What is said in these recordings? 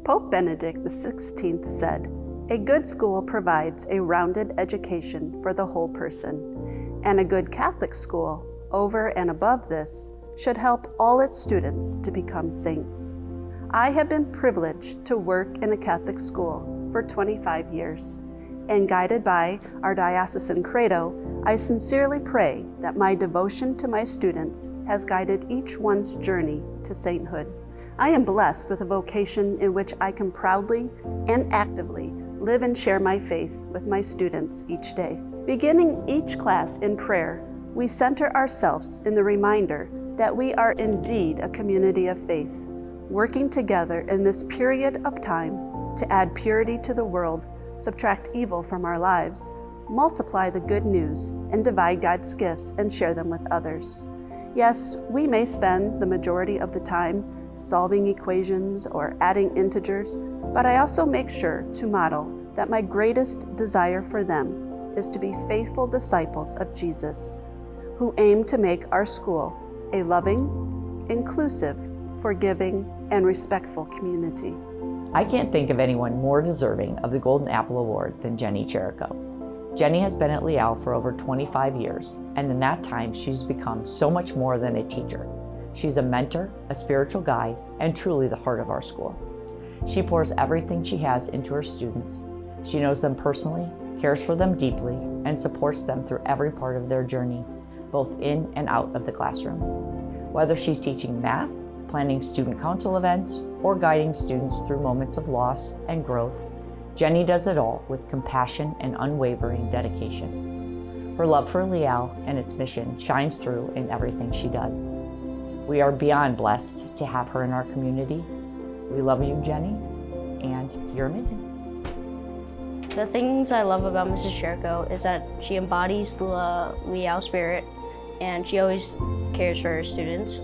Pope Benedict XVI said, "A good school provides a rounded education for the whole person, and a good Catholic school, over and above this, should help all its students to become saints." I have been privileged to work in a Catholic school for 25 years, and guided by our diocesan credo, I sincerely pray that my devotion to my students has guided each one's journey to sainthood. I am blessed with a vocation in which I can proudly and actively live and share my faith with my students each day. Beginning each class in prayer, we center ourselves in the reminder that we are indeed a community of faith, working together in this period of time to add purity to the world, subtract evil from our lives, multiply the good news, and divide God's gifts and share them with others. Yes, we may spend the majority of the time solving equations or adding integers, but I also make sure to model that my greatest desire for them is to be faithful disciples of Jesus, who aim to make our school a loving, inclusive, forgiving, and respectful community. I can't think of anyone more deserving of the Golden Apple Award than Jenny Chirico. Jenny has been at Lial for over 25 years, and in that time she's become so much more than a teacher. She's a mentor, a spiritual guide, and truly the heart of our school. She pours everything she has into her students. She knows them personally, cares for them deeply, and supports them through every part of their journey, both in and out of the classroom. Whether she's teaching math, planning student council events, or guiding students through moments of loss and growth, Jenny does it all with compassion and unwavering dedication. Her love for Lial and its mission shines through in everything she does. We are beyond blessed to have her in our community. We love you, Jenny, and you're amazing. The things I love about Mrs. Chirico is that she embodies the Lial spirit, and she always cares for her students.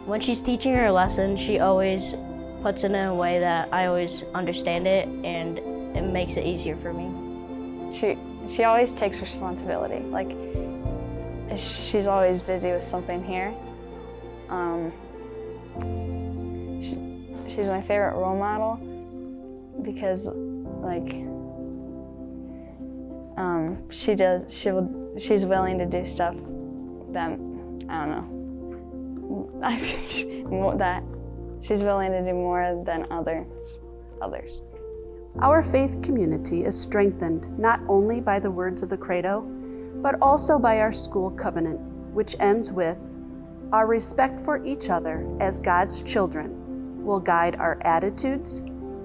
When she's teaching her lesson, she always puts it in a way that I always understand it, and it makes it easier for me. She always takes responsibility. Like, she's always busy with something here. She's my favorite role model because, like, she's willing to do stuff that, I don't know, I think that she's willing to do more than others. Our faith community is strengthened not only by the words of the credo, but also by our school covenant, which ends with, "Our respect for each other as God's children will guide our attitudes,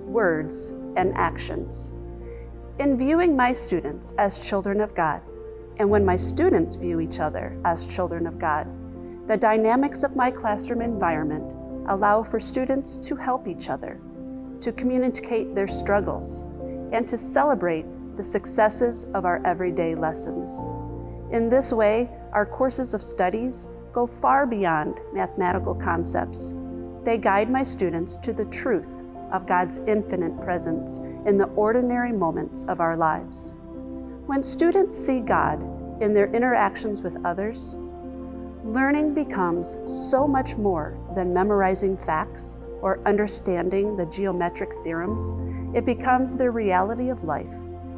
words, and actions." In viewing my students as children of God, and when my students view each other as children of God, the dynamics of my classroom environment allow for students to help each other, to communicate their struggles, and to celebrate the successes of our everyday lessons. In this way, our courses of studies go far beyond mathematical concepts. They guide my students to the truth of God's infinite presence in the ordinary moments of our lives. When students see God in their interactions with others, learning becomes so much more than memorizing facts or understanding the geometric theorems. It becomes their reality of life,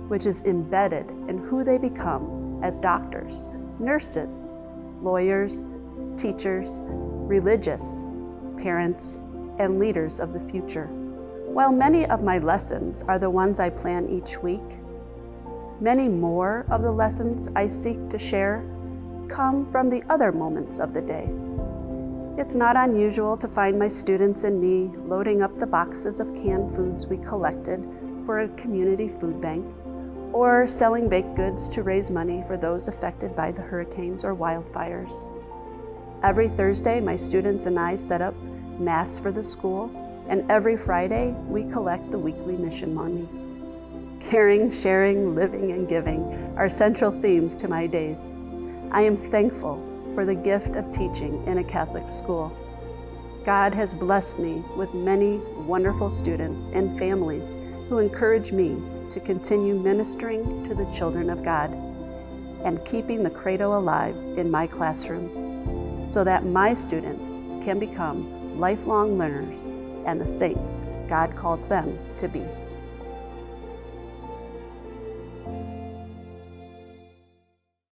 which is embedded in who they become as doctors, nurses, lawyers, teachers, religious, parents, and leaders of the future. While many of my lessons are the ones I plan each week, many more of the lessons I seek to share come from the other moments of the day. It's not unusual to find my students and me loading up the boxes of canned foods we collected for a community food bank, or selling baked goods to raise money for those affected by the hurricanes or wildfires. Every Thursday, my students and I set up Mass for the school, and every Friday, we collect the weekly mission money. Caring, sharing, living, and giving are central themes to my days. I am thankful for the gift of teaching in a Catholic school. God has blessed me with many wonderful students and families who encourage me to continue ministering to the children of God and keeping the credo alive in my classroom so that my students can become lifelong learners and the saints God calls them to be.